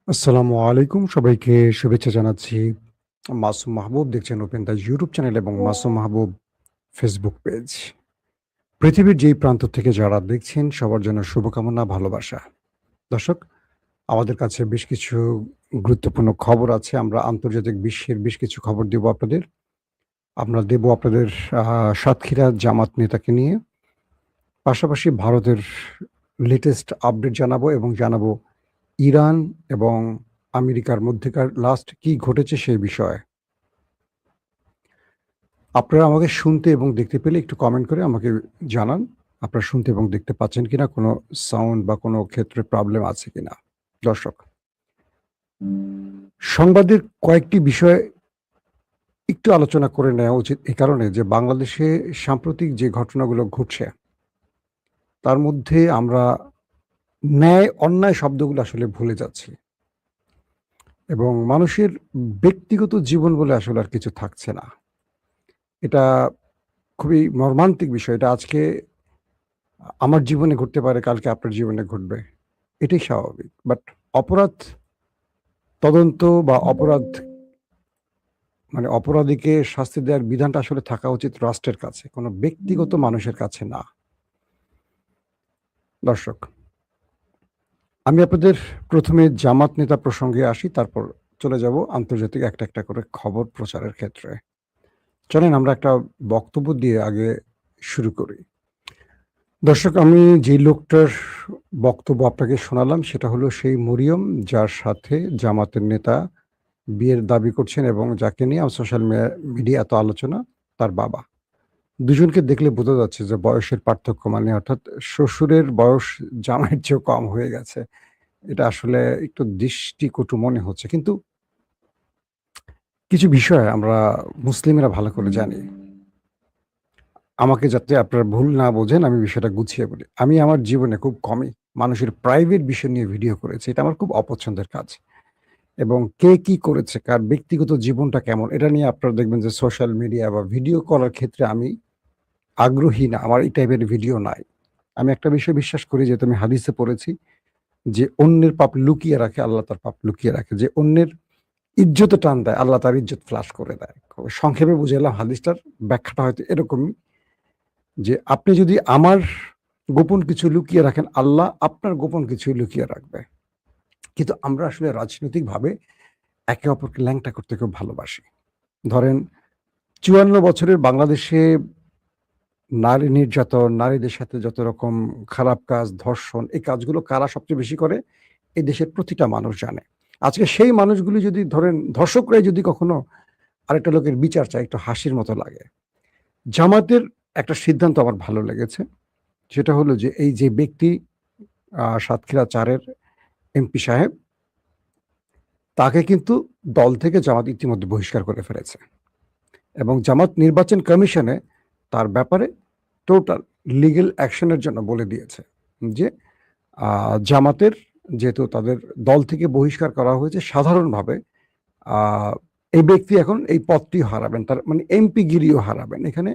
আসসালামু আলাইকুম। সবাইকে শুভেচ্ছা জানাচ্ছি। মাসুম মাহবুব দেখছেন ওপেন দ্য ইউটিউব চ্যানেল এবং মাসুম মাহবুব ফেসবুক পেজ। পৃথিবীর যেই প্রান্ত থেকে যারা দেখছেন সবার জন্য শুভকামনা, ভালোবাসা। দর্শক, আমাদের কাছে বেশ কিছু গুরুত্বপূর্ণ খবর আছে। আমরা আন্তর্জাতিক বিশ্বের বেশ কিছু খবর দেব আপনাদের। আমরা দেব আপনাদের আ সাতক্ষীরা জামাত নেতাকে নিয়ে। পাশাপাশি ভারতের লেটেস্ট আপডেট জানাবো এবং জানাবো ইরান এবং আমেরিকার মধ্যেকার লাস্ট কি ঘটেছে সেই বিষয়ে। আপনারা আমাকে শুনতে এবং দেখতে পেলে একটু কমেন্ট করে আমাকে জানান। আপনারা শুনতে এবং দেখতে পাচ্ছেন কিনা? কোনো সাউন্ড বা কোনো ক্ষেত্রে প্রবলেম আছে কিনা? দর্শক, সংবাদের কয়েকটি বিষয় একটু আলোচনা করে নেওয়া উচিত এ কারণে যে বাংলাদেশে সাম্প্রতিক যে ঘটনাগুলো ঘটছে, তার মধ্যে আমরা ন্যায় অন্যায় শব্দগুলো আসলে ভুলে যাচ্ছি এবং মানুষের ব্যক্তিগত জীবন বলে আসলে আর কিছু থাকছে না। এটা খুবই মর্মান্তিক বিষয়। এটা আজকে আমার জীবনে ঘটতে পারে, কালকে আপনার জীবনে ঘটবে। এটাই স্বাভাবিক। বাট অপরাধ তদন্ত বা অপরাধ মানে অপরাধীকে শাস্তি দেওয়ার বিধানটা আসলে থাকা উচিত রাষ্ট্রের কাছে, কোনো ব্যক্তিগত মানুষের কাছে না। দর্শক, আমি আপনাদের ১ম এ জামাত নেতা প্রসঙ্গে আসি, তারপর চলে যাব আন্তর্জাতিক একটা, একটা করে খবর প্রচারের ক্ষেত্রে। চলেন আমরা একটা বক্তব্য দিয়ে আগে শুরু করি। দর্শক, আমি যেই লোকটার বক্তব্য আপনাকে শোনালাম সেটা হলো সেই মরিয়ম যার সাথে জামাতের নেতা বিয়ের দাবি করছেন এবং যাকে নিয়ে সোশ্যাল মিডিয়া এত আলোচনা, তার বাবা। দুজনকে দেখলে বোঝা যাচ্ছে যে বয়সের পার্থক্য মানে অর্থাৎ শ্বশুরের বয়স জামাইয়ের চেয়েও কম হয়ে গেছে। এটা আসলে একটু দৃষ্টিকটু মনে হচ্ছে। কিন্তু কিছু বিষয় আমরা মুসলিমেরা ভালো করে জানি। আমাকে যাতে আপনারা ভুল না বোঝেন আমি বিষয়টা গুছিয়ে বলি। আমি আমার জীবনে খুব কমই মানুষের প্রাইভেট বিষয় নিয়ে ভিডিও করেছি। এটা আমার খুব অপছন্দের কাজ। এবং কে কি করেছে, কার ব্যক্তিগত জীবনটা কেমন এটা নিয়ে আপনারা দেখবেন যে সোশ্যাল মিডিয়া বা ভিডিও করার ক্ষেত্রে আমি আগ্রহী না। আমার এই টাইপের ভিডিও নাই। আমি একটা বিষয় বিশ্বাস করি যেহেতু আমি হাদিসে পড়েছি যে অন্যের পাপ লুকিয়ে রাখে, আল্লাহ তার পাপ লুকিয়ে রাখে। যে অন্যের ইজ্জতে টান দেয়, আল্লাহ তার ইজ্জত ফ্লাশ করে দেয়। সংক্ষেপে বুঝাইলাম হাদিসটার ব্যাখ্যাটা হয়তো এরকমই যে আপনি যদি আমার গোপন কিছু লুকিয়ে রাখেন, আল্লাহ আপনার গোপন কিছু লুকিয়ে রাখবে। কিন্তু আমরা আসলে রাজনৈতিকভাবে একে অপরকে ল্যাংটা করতে খুব ভালোবাসি। ধরেন ৫৪ বছরের বাংলাদেশে নারী নির্যাতন, নারীদের সাথে যত রকম খারাপ কাজ, ধর্ষণ এই কাজগুলো কারা সবচেয়ে বেশি করে? এই দেশের প্রতিটা মানুষ জানে। আজকে সেই মানুষগুলি যদি ধরেন ধর্ষকরাই যদি কখনো আরেকটা লোকের বিচার চায় একটু হাসির মতো লাগে। জামাতের একটা সিদ্ধান্ত আমার ভালো লেগেছে। সেটা হলো যে এই যে ব্যক্তি সাতক্ষীরা ৪ এর এমপি সাহেব, তাকে কিন্তু দল থেকে জামাত ইতিমধ্যে বহিষ্কার করে ফেলেছে। এবং জামাত নির্বাচন কমিশনে তার ব্যাপারে টোটাল লিগ্যাল অ্যাকশন এর জন্য বলে দিয়েছে যে জামাতের যেহেতু তাদের দল থেকে বহিষ্কার করা হয়েছে সাধারণভাবে আ এই ব্যক্তি এখন এই পদটি হারাবেন। তার মানে এমপি গিরিও হারাবেন। এখানে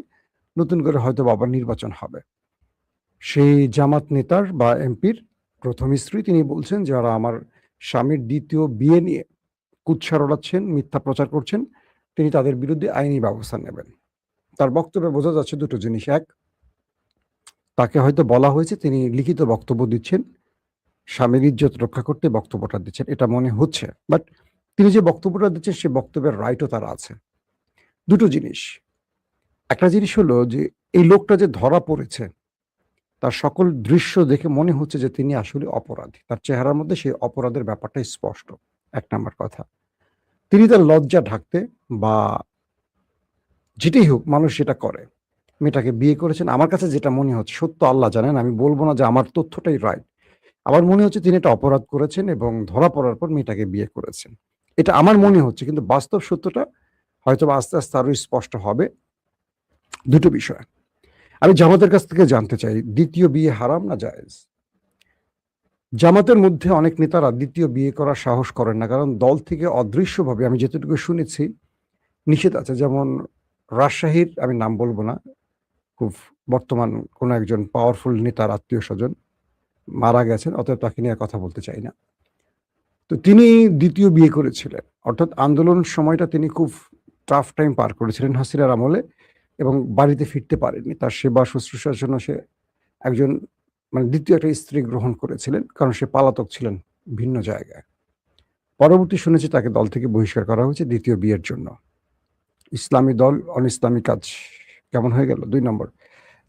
নতুন করে হয়তোবা আবার নির্বাচন হবে। সেই জামাত নেতার বা এমপির ১ম স্ত্রী তিনি বলছেন, "যারা আমার স্বামীর ২য় বিয়ে নিয়ে কুৎসা রটাচ্ছেন, মিথ্যা প্রচার করছেন, তিনি তাদের বিরুদ্ধে আইনি ব্যবস্থা নেবেন।" তার বক্তব্যে বোঝা যাচ্ছে ২ টো জিনিস। ১, তাকে হয়তো বলা হয়েছে তিনি লিখিত বক্তব্য দিচ্ছেন, স্বামীর ইজ্জত রক্ষা করতে বক্তব্যটা দিচ্ছেন। এটা মনে হচ্ছে। বাট তিনি যে বক্তব্যটা দিচ্ছেন সে বক্তব্যের রাইটও তার আছে। ২ টো জিনিস। একটা জিনিস হলো যে এই লোকটা যে ধরা পড়েছে, তার সকল দৃশ্য দেখে মনে হচ্ছে যে তিনি আসলে অপরাধী। তার চেহারার মধ্যে সেই অপরাধের ব্যাপারটা স্পষ্ট। ১ নাম্বার কথা। তিনি তার লজ্জা ঢাকতে বা যেটাই হোক মানুষ সেটা করে। মেয়েটাকে বিয়ে করেছেন। আমার কাছে যেটা মনে হচ্ছে, সত্য আল্লাহ জানেন, আমি বলব না যে আমার তথ্যটাই রাইট। আমার মনে হচ্ছে তিনি একটা অপরাধ করেছেন এবং ধরা পড়ার পর মেয়েটাকে বিয়ে করেছেন। এটা আমার মনে হচ্ছে কিন্তু বাস্তব সত্যটা হয়তোবা আস্তে, আস্তে আরো স্পষ্ট হবে। ২ টো বিষয়। আমি জামাতের কাছ থেকে জানতে চাই ২য় বিয়ে হারাম না জায়েজ? জামাতের মধ্যে অনেক নেতারা ২য় বিয়ে করার সাহস করেন না। কারণ দল থেকে অদৃশ্যভাবে আমি যতটুকু শুনেছি নিষেধ আছে। যেমন রাজশাহীর আমি নাম বলব না। খুব বর্তমান কোনো একজন পাওয়ারফুল নেতার আত্মীয়স্বজন মারা গেছেন। অতএব তাকে নিয়ে আর কথা বলতে চাই না। তো তিনি দ্বিতীয় বিয়ে করেছিলেন, অর্থাৎ আন্দোলন সময়টা তিনি খুব টাফ টাইম পার করেছিলেন হাসিনার আমলে, এবং বাড়িতে ফিরতে পারেননি। তার সেবা শুশ্রূষার জন্য সে একজন মানে দ্বিতীয় একটা স্ত্রী গ্রহণ করেছিলেন, কারণ সে পলাতক ছিলেন ভিন্ন জায়গায়। পরবর্তী শুনেছি তাকে দল থেকে বহিষ্কার করা হয়েছে দ্বিতীয় বিয়ের জন্য। ইসলামী দল অন ইসলামী কাজ কেমন হয়ে গেল? ২ নম্বর,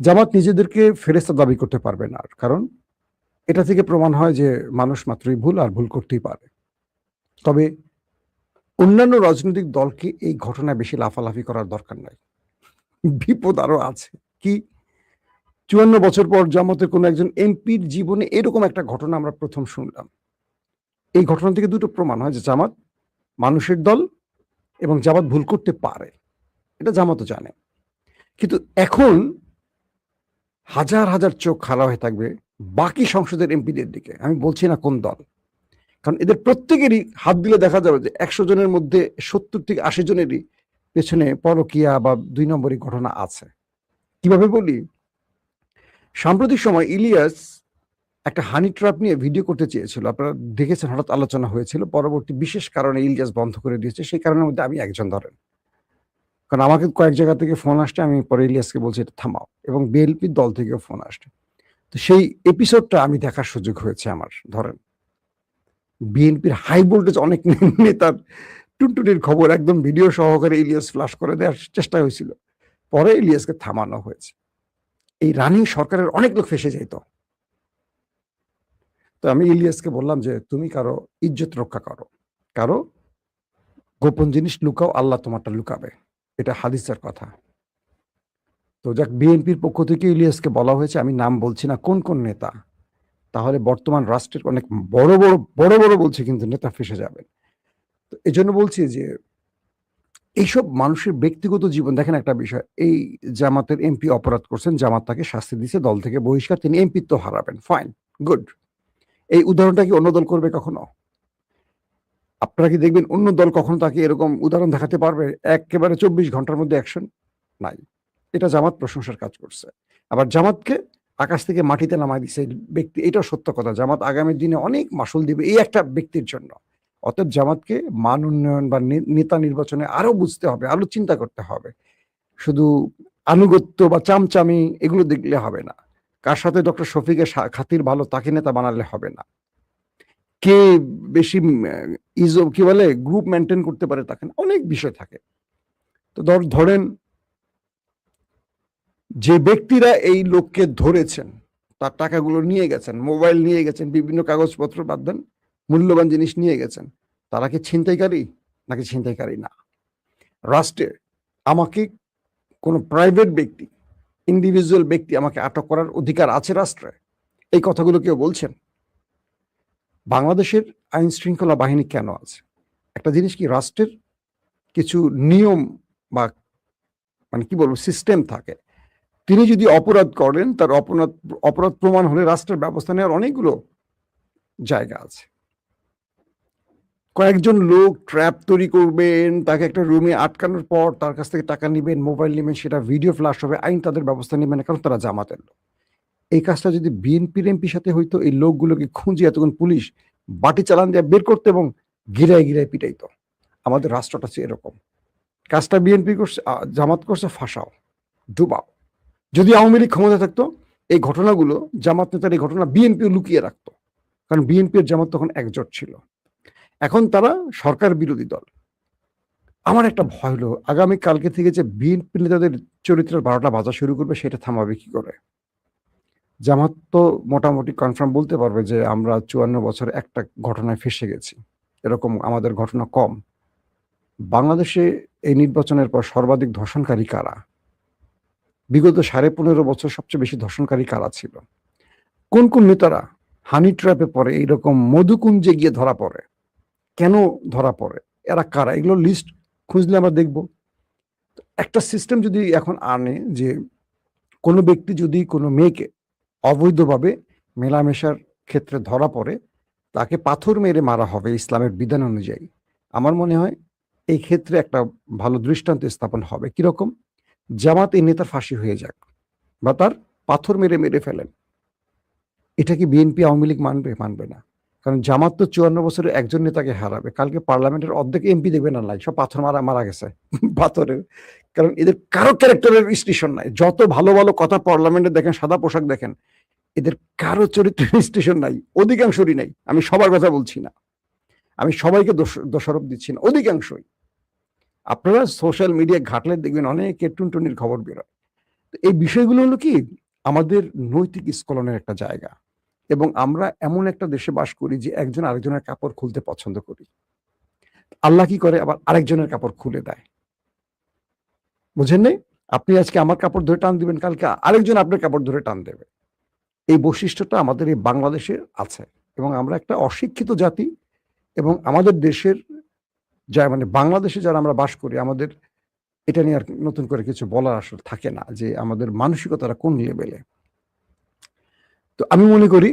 জামাত নিজেদেরকে ফেরেশতা দাবি করতে পারবে না, কারণ এটা থেকে প্রমাণ হয় যে মানুষ মাত্রই ভুল, আর ভুল করতেই পারে। তবে অন্যান্য রাজনৈতিক দলকে এই ঘটনায় বেশি লাফালাফি করার দরকার নাই। বিপদ আরো আছে। কি? ৫৪ বছর পর জামাতের কোনো একজন এমপির জীবনে এরকম একটা ঘটনা আমরা প্রথম শুনলাম। এই ঘটনা থেকে দুটো প্রমাণ হয় যে জামাত মানুষের দল, এবং জামাত ভুল করতে পারে। এটা জামাতও জানে। কিন্তু এখন হাজার, হাজার চোখ খাড়া হয়ে থাকবে বাকি সংসদের এমপিদের দিকে। আমি বলছি না কোন দল। কারণ এদের প্রত্যেকেরই হাত দিলে দেখা যাবে যে ১০০ জনের মধ্যে ৭০ থেকে ৮০ জনেরই পেছনে পরকীয়া বা ২ নম্বরই ঘটনা আছে। কিভাবে বলি? সাম্প্রতিক সময় ইলিয়াস একটা হানি ট্র্যাপ নিয়ে ভিডিও করতে চেয়েছিল। আপনারা দেখেছেন, হঠাৎ আলোচনা হয়েছিল। পরবর্তী বিশেষ কারণে ইলিয়াস বন্ধ করে দিয়েছে। সেই কারণের মধ্যে আমি একজন ধরেন। কারণ আমাকে কয়েক জায়গা থেকে ফোন আসছে, আমি পরে ইলিয়াসকে বলছি এটা থামাও, এবং বিএনপির দল থেকেও ফোন আসছে। তো সেই এপিসোডটা আমি দেখার সুযোগ হয়েছে আমার। ধরেন বিএনপির হাই ভোল্টেজ অনেক নেতার টুনটুনির খবর একদম ভিডিও সহকারে ইলিয়াস ফ্লাশ করে দেওয়ার চেষ্টা হয়েছিল। পরে ইলিয়াসকে থামানো হয়েছে। এই রানিং সরকারের অনেক লোক ফেঁসে যাইত। তো আমি ইলিয়াসকে বললাম যে তুমি কারো ইজ্জত রক্ষা করো, কারো গোপন জিনিস লুকাও, আল্লাহ তোমারটা লুকাবে। এটা হাদিসের কথা। তো যাক, বিএনপির পক্ষ থেকে ইলিয়াসকে বলা হয়েছে, আমি নাম বলছি না কোন কোন নেতা, তাহলে বর্তমান রাষ্ট্রের অনেক বড় বড় বড় বড় বলছে কিন্তু নেতা ফেসে যাবেন। তো এই জন্য বলছি যে এইসব মানুষের ব্যক্তিগত জীবন দেখেন। একটা বিষয়, এই জামাতের এমপি অপরাধ করছেন, জামাত তাকে শাস্তি দিছে, দল থেকে বহিষ্কার, তিনি এমপিত্ব হারাবেন, ফাইন, গুড। এই উদাহরণটা কি অন্য দল করবে কখনো? আপনারা কি দেখবেন অন্য দল কখনো তাকে এরকম উদাহরণ দেখাতে পারবে? একেবারে ২৪ ঘন্টার মধ্যে অ্যাকশন নাই। এটা জামাত প্রশংসার কাজ করছে। আবার জামাতকে আকাশ থেকে মাটিতে নামায় দিছে এই ব্যক্তি, এটাও সত্য কথা। জামাত আগামী দিনে অনেক মাসুল দিবে এই একটা ব্যক্তির জন্য। অতএব জামাতকে মান উন্নয়ন বা নেতা নির্বাচনে আরো বুঝতে হবে, আরো চিন্তা করতে হবে। শুধু আনুগত্য বা চামচামি এগুলো দেখলে হবে না। কার সাথে ডক্টর শফিকের খাতির ভালো তাকে নেতা বানালে হবে না। কে বেশি কি বলে গ্রুপ মেনটেন করতে পারে তাকে না, অনেক বিষয় থাকে। তো ধরেন যে ব্যক্তিরা এই লোককে ধরেছেন, তার টাকাগুলো নিয়ে গেছেন, মোবাইল নিয়ে গেছেন, বিভিন্ন কাগজপত্র বাদ দেন, মূল্যবান জিনিস নিয়ে গেছেন, তারা কি ছিনতাইকারী নাকি ছিনতাইকারী না? রাষ্ট্রে আমাকে কোনো প্রাইভেট ব্যক্তি, ইন্ডিভিজুয়াল ব্যক্তি আমাকে আটক করার অধিকার আছে রাষ্ট্রে? এই কথাগুলো কেউ বলছেন? বাংলাদেশের আইন শৃঙ্খলা বাহিনী কেন আছে? একটা জিনিস কি, রাষ্ট্রের কিছু নিয়ম বা মানে কি বলবো সিস্টেম থাকে। তিনি যদি অপরাধ করেন, তার অপরাধ প্রমাণ হলে রাষ্ট্রের ব্যবস্থা নেওয়ার অনেকগুলো জায়গা আছে। কয়েকজন লোক ট্র্যাপ তৈরি করবেন, তাকে একটা রুমে আটকানোর পর তার কাছ থেকে টাকা নিবেন, মোবাইল নিবেন, সেটা ভিডিও ফ্ল্যাশ হবে, আইন তাদের ব্যবস্থা নেবেন না, কারণ তারা জামাতের লোক। এই কাজটা যদি বিএনপির এমপির সাথে হইতো, এই লোকগুলোকে খুঁজে এতক্ষণ পুলিশ বাটি চালান দিয়ে বের করতে এবং গিরায় গিরায় পিটাইতো। আমাদের রাষ্ট্রটা হচ্ছে এরকম। কাজটা বিএনপি করছে, জামাত করছে, ফাঁসাও, ডুবাও। যদি আওয়ামী লীগ ক্ষমতা থাকতো, এই ঘটনাগুলো জামাত নেতার এই ঘটনা বিএনপিও লুকিয়ে রাখতো, কারণ বিএনপি আর জামাত তখন একজোট ছিল। এখন তারা সরকার বিরোধী দল। আমার একটা ভয় হলো আগামী কালকে থেকে যে বিএনপি নেতাদের চরিত্রের ১২টা বাজা শুরু করবে, সেটা থামাবে কি করে? জামাত তো মোটামুটি কনফার্ম বলতে পারবে যে আমরা ৫৪ বছরে একটা ঘটনায় ফেঁসে গেছি, এরকম আমাদের ঘটনা কম। বাংলাদেশে এই নির্বাচনের পর সর্বাধিক ধর্ষণকারী কারা? বিগত ১৫.৫ বছর সবচেয়ে বেশি ধর্ষণকারী কারা ছিল? কোন কোন নেতারা হানি ট্র্যাপে পড়ে, এইরকম মধুকুঞ্জে গিয়ে ধরা পড়ে? কেন ধরা পড়ে? এরা কারা? এগুলো লিস্ট খুঁজলে আমরা দেখব। একটা সিস্টেম যদি এখন আনে যে কোনো ব্যক্তি যদি কোনো মেয়েকে অবৈধভাবে মেলামেশার ক্ষেত্রে ধরা পড়ে, তাকে পাথর মেরে মারা হবে ইসলামের বিধান অনুযায়ী। আমার মনে হয় এই ক্ষেত্রে একটা ভালো দৃষ্টান্ত স্থাপন হবে। কিরকম? জামাত এই নেতার ফাঁসি হয়ে যাক, বা তার পাথর মেরে মেরে ফেলেন। এটা কি বিএনপি আওয়ামী লীগ মানবে? মানবে না। কারণ জামাত তো 54 বছরে একজন নেতাকে হারাবে, কালকে পার্লামেন্টের অর্ধেক এমপি দেখবে না, নাই সব পাথর মারা মারা গেছে পাথরের। কারণ এদের কারো ক্যারেক্টারের স্টেশন নাই, যত ভালো ভালো কথা পার্লামেন্টে দেখেন, সাদা পোশাক দেখেন, এদের কারো চরিত্রের স্টেশন নাই, অধিকাংশরই নাই। আমি সবার কথা বলছি না, আমি সবাইকে দোষারোপ দিচ্ছি না, অধিকাংশই। আপনারা সোশ্যাল মিডিয়া ঘাটলে দেখবেন অনেক টুনটুনির খবর বেরোয়। এই বিষয়গুলো হলো কি আমাদের নৈতিক স্খলনের একটা জায়গা, এবং আমরা এমন একটা দেশে বাস করি যে একজন আরেকজনের কাপড় খুলতে পছন্দ করি। আল্লাহ কি করে, আবার আরেকজনের কাপড় খুলে দেয়, বুঝেন নাই? আপনি আজকে আমার কাপড় ধরে টান দিবেন, কালকে আরেকজন আপনার কাপড় ধরে টান দেবে। এই বৈশিষ্ট্যটা আমাদের এই বাংলাদেশে আছে, এবং আমরা একটা অশিক্ষিত জাতি, এবং আমাদের দেশের যা মানে বাংলাদেশে যারা আমরা বাস করি, আমাদের এটা নিয়ে আর নতুন করে কিছু বলার আসলে থাকে না, যে আমাদের মানসিকতাটা কোন লেভেলে। তো আমি মনে করি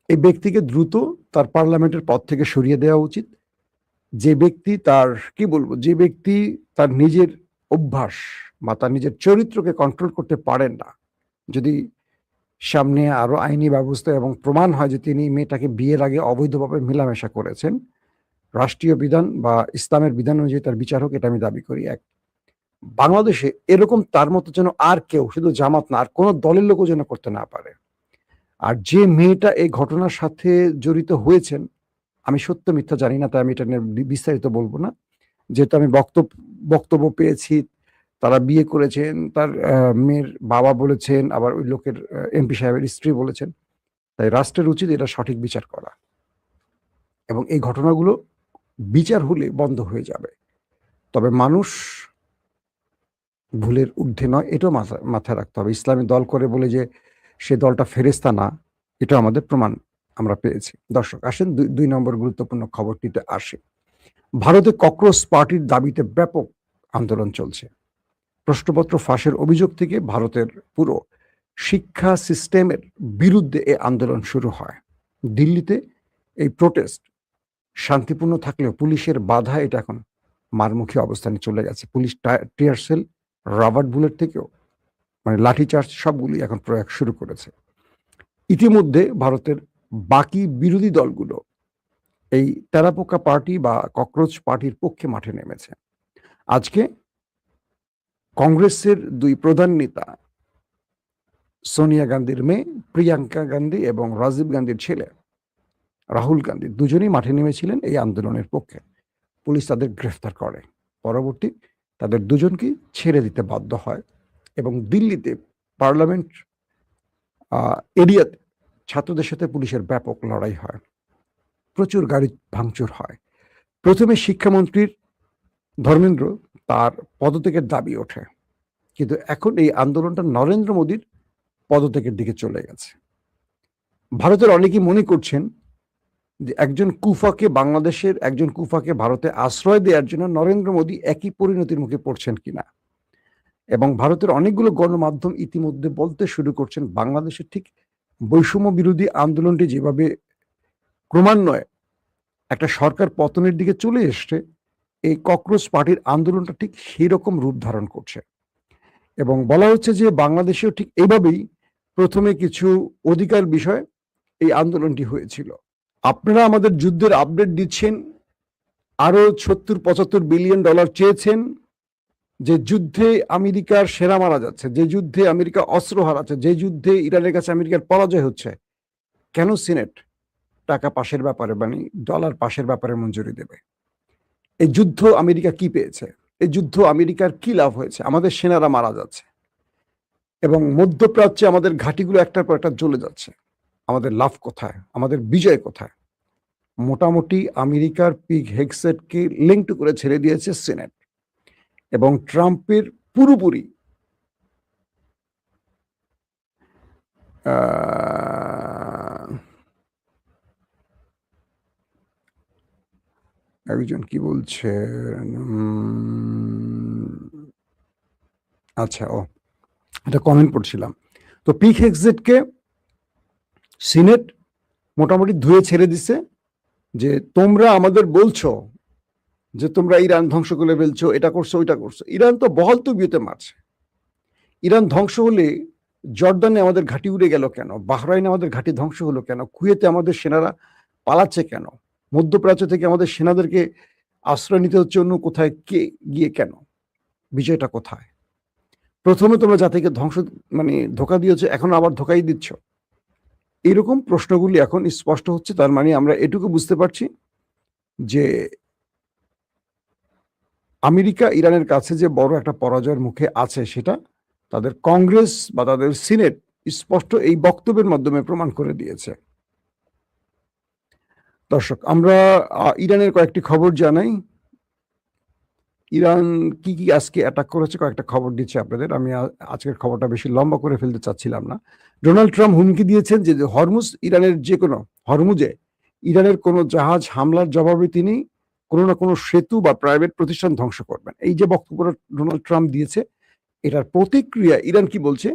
এই ব্যক্তিকে দ্রুত তার পার্লামেন্টের পদ থেকে সরিয়ে দেওয়া উচিত। যে ব্যক্তি তার কি বলবো, যে ব্যক্তি তার নিজের অভ্যাস বা তার নিজের চরিত্রকে কন্ট্রোল করতে পারেন না, যদি সামনে আরো আইনি ব্যবস্থা এবং প্রমাণ হয় যে তিনি মেয়েটাকে বিয়ের আগে অবৈধভাবে মেলামেশা করেছেন, রাষ্ট্রীয় বিধান বা ইসলামের বিধান অনুযায়ী তার বিচার হোক, এটা আমি দাবি করি। এক, বাংলাদেশে এরকম তার মতো যেন আর কেউ, শুধু জামাত না, আর কোনো দলের লোকও যেন করতে না পারে। আর যে মেয়েটা এই ঘটনার সাথে জড়িত হয়েছেন, আমি সত্য মিথ্যা জানি না, তাই আমি এটা নিয়ে বিস্তারিত বলবো না, যেহেতু আমি বক্তব্য পেয়েছি, তারা বিয়ে করেছেন, তার মেয়ের বাবা বলেছেন, আবার ওই লোকের এমপি সাহেবের স্ত্রী বলেছেন, তাই রাষ্ট্রের উচিত এটা সঠিক বিচার করা, এবং এই ঘটনাগুলো বিচার হলে বন্ধ হয়ে যাবে। তবে মানুষ ভুলের ঊর্ধ্বে নয়, এটাও মাথায় রাখতে হবে। ইসলামী দল করে বলে যে সে দলটা ফেরেস্তা না, এটা আমাদের প্রমাণ আমরা পেয়েছি। দর্শক আসেন 2 নম্বর গুরুত্বপূর্ণ খবরটিতে আসে। ভারতে ককরোচ পার্টির দাবিতে ব্যাপক আন্দোলন চলছে। প্রশ্নপত্র ফাঁসের অভিযোগ থেকে ভারতের পুরো শিক্ষা সিস্টেমের বিরুদ্ধে এই আন্দোলন শুরু হয়। দিল্লিতে এই প্রোটেস্ট শান্তিপূর্ণ থাকলেও পুলিশের বাধা এটা এখন মারমুখী অবস্থানে চলে গেছে। Police tear shell, rubber bullet থেকেও মানে লাঠিচার্জ সবগুলি এখন প্রয়োগ শুরু করেছে। ইতিমধ্যে ভারতের বাকি বিরোধী দলগুলো এই তেরাপোকা পার্টি বা ককরোচ পার্টির পক্ষে মাঠে নেমেছে। আজকে কংগ্রেসের 2 প্রধান নেতা, সোনিয়া গান্ধীর মেয়ে প্রিয়াঙ্কা গান্ধী এবং রাজীব গান্ধীর ছেলে রাহুল গান্ধী, দুজনেই মাঠে নেমেছিলেন এই আন্দোলনের পক্ষে। পুলিশ তাদের গ্রেফতার করে, পরবর্তী তাদের দুজনকে ছেড়ে দিতে বাধ্য হয়, এবং দিল্লিতে পার্লামেন্ট এরিয়াতে ছাত্রদের সাথে পুলিশের ব্যাপক লড়াই হয়, প্রচুর গাড়ি ভাঙচুর হয়। প্রথমে শিক্ষামন্ত্রীর ধর্মেন্দ্র তার পদত্যাগের দাবি ওঠে, কিন্তু এখন এই আন্দোলনটা নরেন্দ্র মোদীর পদত্যাগের দিকে চলে গেছে। ভারতের অনেকেই মনে করছেন যে বাংলাদেশের একজন কুফাকে ভারতে আশ্রয় দেওয়ার জন্য নরেন্দ্র মোদী একই পরিণতির মুখে পড়ছেন কিনা, এবং ভারতের অনেকগুলো গণমাধ্যম ইতিমধ্যে বলতে শুরু করছেন বাংলাদেশের ঠিক বৈষম্য বিরোধী আন্দোলনটি যেভাবে ক্রমান্বয়ে একটা সরকার পতনের দিকে চলে এসছে, এই ককরোচ পার্টির আন্দোলনটা ঠিক সেই রকম রূপ ধারণ করছে। এবং বলা হচ্ছে যে বাংলাদেশেও ঠিক এইভাবেই প্রথমে কিছু অধিকার বিষয়ে এই আন্দোলনটি হয়েছিল। আপনারা আমাদের যুদ্ধের আপডেট দিচ্ছেন, আরো 70-75 বিলিয়ন ডলার চেয়েছেন, যে যুদ্ধে আমেরিকার সেরা মারা যাচ্ছে, যে যুদ্ধে আমেরিকা অস্ত্র হারাচ্ছে, যে যুদ্ধে ইরানের কাছে আমেরিকার পরাজয় হচ্ছে, কেন সিনেট টাকা পাশের ব্যাপারে মানে ডলার পাশের ব্যাপারে মঞ্জুরি দেবে? এই যুদ্ধ আমেরিকা কি পেয়েছে? এই যুদ্ধ আমেরিকার কি লাভ হয়েছে? আমাদের সেনারা মারা যাচ্ছে, এবং মধ্যপ্রাচ্যে আমাদের ঘাঁটিগুলো একটার পর একটা জ্বলে যাচ্ছে। আমাদের লাভ কোথায়? আমাদের বিজয় কোথায়? মোটামুটি আমেরিকার পিগ হেগসেটকে লিঙ্ক করে ছেড়ে দিয়েছে সিনেট, এবং ট্রাম্পের পুরোপুরি একজন কি বলছে, আচ্ছা এটা কমেন্ট পড়ছিলাম। তো পিগ হেগসেটকে সিনেট মোটামুটি ধুয়ে ছেড়ে দিছে, যে তোমরা আমাদের বলছো যে তোমরা ইরান ধ্বংস করে ফেলছো, এটা করছো ওইটা করছো। ইরান তো বহাল তবিয়তে মারছে। ইরান ধ্বংস হলে জর্দানে আমাদের ঘাঁটি উড়ে গেল কেন? বাহরাইনে আমাদের ঘাঁটি ধ্বংস হলো কেন? কুয়েতে আমাদের সেনারা পালাচ্ছে কেন? মধ্যপ্রাচ্য থেকে আমাদের সেনাদেরকে আশ্রয় নিতে হচ্ছে অন্য কোথায়, কে গিয়ে কেন? বিষয়টা কোথায়? প্রথমে তোমরা জাতিকে ধ্বংস মানে ধোঁকা দিয়েছো, এখন আবার ধোঁকাই দিচ্ছ। এরকম প্রশ্নগুলি এখন স্পষ্ট হচ্ছে। তার মানে আমরা এটুকু বুঝতে পারছি যে আমেরিকা ইরানের কাছে যে বড় একটা পরাজয়ের মুখে আছে, সেটা তাদের কংগ্রেস বা তাদের সিনেট স্পষ্ট এই বক্তব্যের মাধ্যমে প্রমাণ করে দিয়েছে। দর্শক, আমরা ইরানের কয়েকটি খবর জানাই। ইরান কি কি আজকে অ্যাটাক করেছে কয়েকটা খবর দিচ্ছে আপনাদের। আমি আজকের খবরটা বেশি লম্বা করে ফেলতে চাচ্ছিলাম না। ডোনাল্ড ট্রাম্প হুমকি দিয়েছেন যে হরমুজ ইরানের যে কোনো হরমুজে ইরানের কোনো জাহাজ হামলার জবাবে তিনি কোনো না কোনো সেতু বা প্রাইভেট প্রতিষ্ঠান ধ্বংস করবেন। এই যে বক্তব্যটা ডোনাল্ড ট্রাম্প দিয়েছে, এটার প্রতিক্রিয়া ইরান কি বলছে?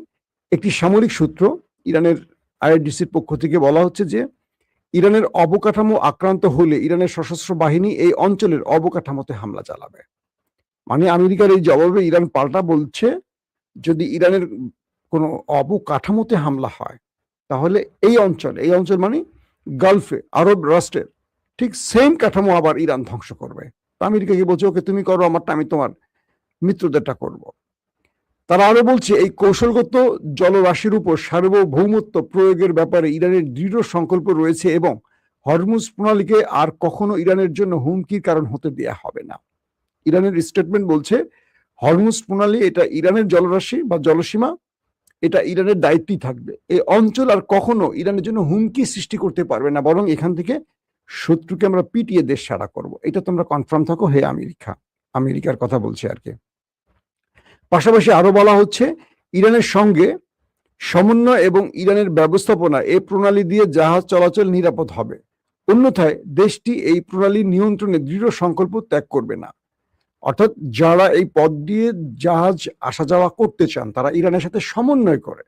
একটি সামরিক সূত্র ইরানের আইআরজিসির পক্ষ থেকে বলা হচ্ছে যে ইরানের অবকাঠামো আক্রান্ত হলে ইরানের সশস্ত্র বাহিনী এই অঞ্চলের অবকাঠামোতে হামলা চালাবে। মানে আমেরিকার এই জবাবে ইরান পাল্টা বলছে, যদি ইরানের কোনো অবকাঠামোতে হামলা হয় তাহলে এই অঞ্চল মানে গালফে আরব রাষ্ট্রের ঠিক সেম কাঠামো আবার ইরান ধ্বংস করবে। আমেরিকাকে বলছে, ওকে তুমি করো আমারটা, আমি তোমার মিত্রদেরটা করব। তারা আরো বলছে, এই কৌশলগত জলরাশির উপর সার্বভৌমত্ব প্রয়োগের ব্যাপারে ইরানের দৃঢ় সংকল্প রয়েছে এবং হরমুজ প্রণালীকে আর কখনো ইরানের জন্য হুমকির কারণ হতে দেয়া হবে না। ইরানের স্টেটমেন্ট বলছে, হরমুজ প্রণালী এটা ইরানের জলরাশি বা জলসীমা, এটা ইরানের দায়িত্বই থাকবে। এই অঞ্চল আর কখনো ইরানের জন্য হুমকি সৃষ্টি করতে পারবে না, বরং এখান থেকে শত্রুকে আমরা পিটিয়ে দেশ ছাড়া করব। এটা তোমরা কনফার্ম থাকো হে আমেরিকা। আমেরিকার কথা বলছে আর কি। পাশাপাশি আরো বলা হচ্ছে, ইরানের সঙ্গে সমন্বয় এবং ইরানের ব্যবস্থাপনা এই প্রণালী দিয়ে জাহাজ চলাচল নিরাপদ হবে। অন্যথায় দেশটি এই প্রণালীর নিয়ন্ত্রণে দৃঢ় সংকল্প ত্যাগ করবে না। অর্থাৎ যারা এই পথ দিয়ে জাহাজ আসা যাওয়া করতে চান তারা ইরানের সাথে সমন্বয় করে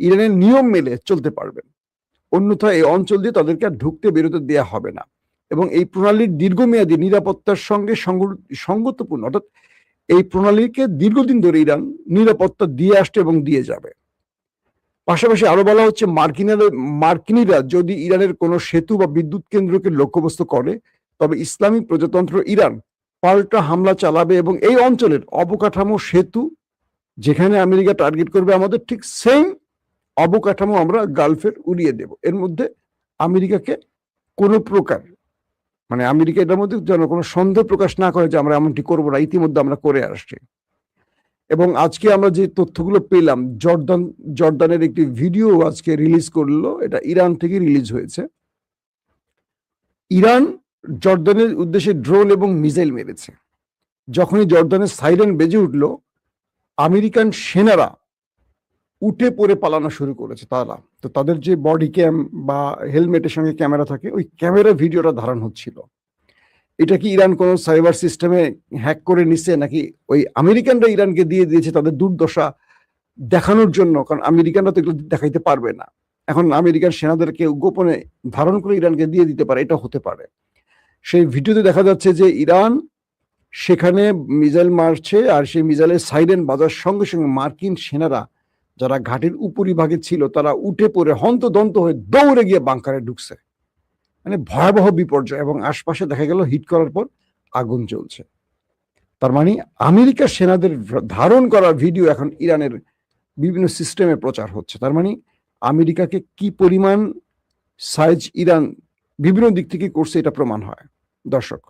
ইরানের নিয়ম মেনে চলতে পারবেন। অন্যথায় এই অঞ্চল দিয়ে তাদেরকে আর ঢুকতে বেরোতে দেওয়া হবে না। এবং এই প্রণালীর দীর্ঘমেয়াদী নিরাপত্তার সঙ্গে সঙ্গতপূর্ণ, অর্থাৎ এই প্রণালীকে দীর্ঘদিন ধরে ইরান নিরাপত্তা দিয়ে আসছে এবং দিয়ে যাবে। পাশাপাশি আরো বলা হচ্ছে, মার্কিনীরা যদি ইরানের কোনো সেতু বা বিদ্যুৎ কেন্দ্রকে লক্ষ্যবস্তু করে তবে ইসলামী প্রজাতন্ত্র ইরান পাল্টা হামলা চালাবে এবং এই অঞ্চলের অবকাঠামো সেতু যেখানে আমেরিকা টার্গেট করবে আমাদের ঠিক সেম অবকাঠামো আমরা গালফের উড়িয়ে দেব। এর মধ্যে আমেরিকাকে কোনো প্রকার মানে আমেরিকা এটার মধ্যে যেন কোনো সন্দেহ প্রকাশ না করে যে আমরা এমনটি করবো না, ইতিমধ্যে আমরা করে আসছি। এবং আজকে আমরা যে তথ্যগুলো পেলাম, জর্দানের একটি ভিডিও আজকে রিলিজ করলো, এটা ইরান থেকে রিলিজ হয়েছে। ইরান জর্দানের উদ্দেশ্যে ড্রোন এবং মিসাইল মেরেছে। যখনই জর্দানের সাইরেন বেজে উঠল, আমেরিকান সেনারা উঠে পড়ে পালানো শুরু করেছে। তারা তো তাদের যে বডি ক্যাম বা হেলমেটের সঙ্গে ক্যামেরা থাকে, ওই ক্যামেরা ভিডিওটা ধারণ হচ্ছিল। এটা কি ইরান কোনো সাইবার সিস্টেমে হ্যাক করে নিছে, নাকি ওই আমেরিকানরা ইরানকে দিয়ে দিয়েছে তাদের দুর্দশা দেখানোর জন্য? কারণ আমেরিকানরা তো এগুলো দেখাইতে পারবে না। এখন আমেরিকার সেনাদেরকে গোপনে ধারণ করে ইরানকে দিয়ে দিতে পারে, এটা হতে পারে। সেই ভিডিওতে দেখা যাচ্ছে যে ইরান সেখানে মিসাইল মারছে, আর সেই মিসাইলের সাইরেন বাজার সঙ্গে সঙ্গে মার্কিন সেনারা যারা ঘাটের উপরিভাগে ছিল তারা উঠে পড়ে হন্তদন্ত হয়ে দৌড়ে গিয়ে বাংকারে ঢুকছে। মানে ভয়াবহ বিপর্যয়। এবং আশপাশে দেখা গেল হিট করার পর আগুন জ্বলছে। তার মানে আমেরিকার সেনাদের ধারণ করা ভিডিও এখন ইরানের বিভিন্ন সিস্টেমে প্রচার হচ্ছে। তার মানে আমেরিকাকে কি পরিমাণ সাইজ ইরান বিভিন্ন দিক থেকে করছে এটা প্রমাণ হয়। দর্শক,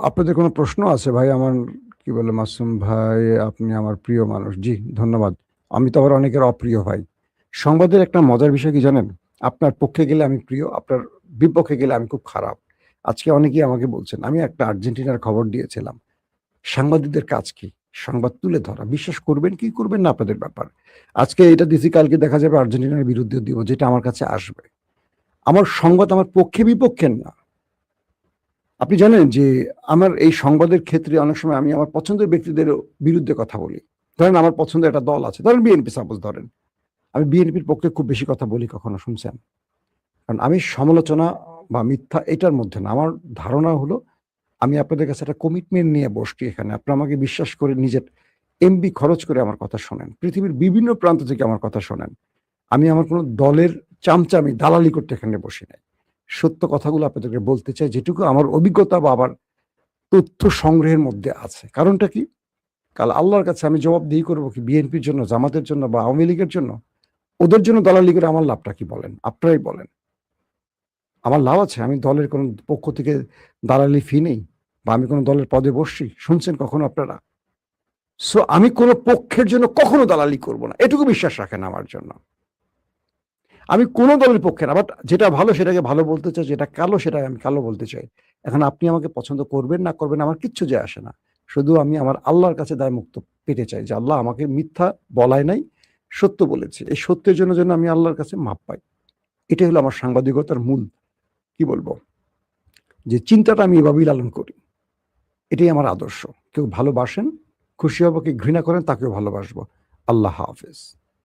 আপনাদের কোনো প্রশ্ন আছে ভাই? আমার কি বলে মাসুম ভাই, আপনি আমার প্রিয় মানুষ। জি ধন্যবাদ। আমি তো আবার অনেকের অপ্রিয় ভাই। সংবাদের একটা মজার বিষয় কি জানেন? আপনার পক্ষে গেলে আমি প্রিয়, আপনার বিপক্ষে গেলে আমি খুব খারাপ। আজকে অনেকেই আমাকে বলছেন, আমি একটা আর্জেন্টিনার খবর দিয়েছিলাম। সাংবাদিকদের কাজ কি? সংবাদ তুলে ধরা। বিশ্বাস করবেন কি করবেন না আপনাদের ব্যাপার। আজকে এটা দিছি, কালকে দেখা যাবে আর্জেন্টিনার বিরুদ্ধে দিব, যেটা আমার কাছে আসবে। আমার সংবাদ আমার পক্ষে বিপক্ষের না। আপনি জানেন যে আমার এই সংবাদের ক্ষেত্রে অনেক সময় আমি আমার পছন্দের ব্যক্তিদের বিরুদ্ধে কথা বলি। ধরেন আমার পছন্দের একটা দল আছে, ধরেন বিএনপি, সাপোজ ধরেন, আমি বিএনপির পক্ষে খুব বেশি কথা বলি। কখনো শুনছেন? কারণ আমি সমালোচনা বা মিথ্যা এটার মধ্যে না। আমার ধারণা হলো, আমি আপনাদের কাছে একটা কমিটমেন্ট নিয়ে বসছি এখানে। আপনারা আমাকে বিশ্বাস করে নিজের এমবি খরচ করে আমার কথা শোনেন, পৃথিবীর বিভিন্ন প্রান্ত থেকে আমার কথা শোনেন। আমি আমার কোনো দলের চামচামি দালালি করতে এখানে বসি নাই। সত্য কথাগুলো আপনাদেরকে বলতে চাই, যেটুকু আমার অভিজ্ঞতা বা আমার তথ্য সংগ্রহের মধ্যে আছে। কারণটা কি? কাল আল্লাহর কাছে আমি জবাবদিহি করব কি বিএনপির জন্য, জামাতের জন্য বা আওয়ামী লীগের জন্য? ওদের জন্য দালালি করে আমার লাভটা কি বলেন? আপনারাই বলেন। আমার লাভ আছে? আমি দলের কোনো পক্ষ থেকে দালালি ফি নেই বা আমি কোনো দলের পদে বসছি। শুনছেন কখনো আপনারা? সো আমি কোনো পক্ষের জন্য কখনো দালালি করব না। এটুকু বিশ্বাস রাখেন আমার জন্য। আমি কোনো দলের পক্ষে না। বাট যেটা ভালো সেটাকে ভালো বলতে চাই, যেটা কালো সেটাকে আমি কালো বলতে চাই। এখন আপনি আমাকে পছন্দ করবেন না করবেন আমার কিচ্ছু যায় আসে না। শুধু আমি আমার আল্লাহর কাছে দায়মুক্ত পেতে চাই যে আল্লাহ আমাকে মিথ্যা বলায় নাই, সত্য বলেছি। এই সত্যের জন্য যেন আমি আল্লাহর কাছে মাপ পাই। এটাই হলো আমার সাংবাদিকতার মূল কি বলবো? যে চিন্তাটা আমি এভাবেই লালন করি। এটাই আমার আদর্শ। কেউ ভালোবাসেন, খুশি হব, কেউ ঘৃণা করেন তাকেও ভালোবাসবো। আল্লাহ হাফেজ।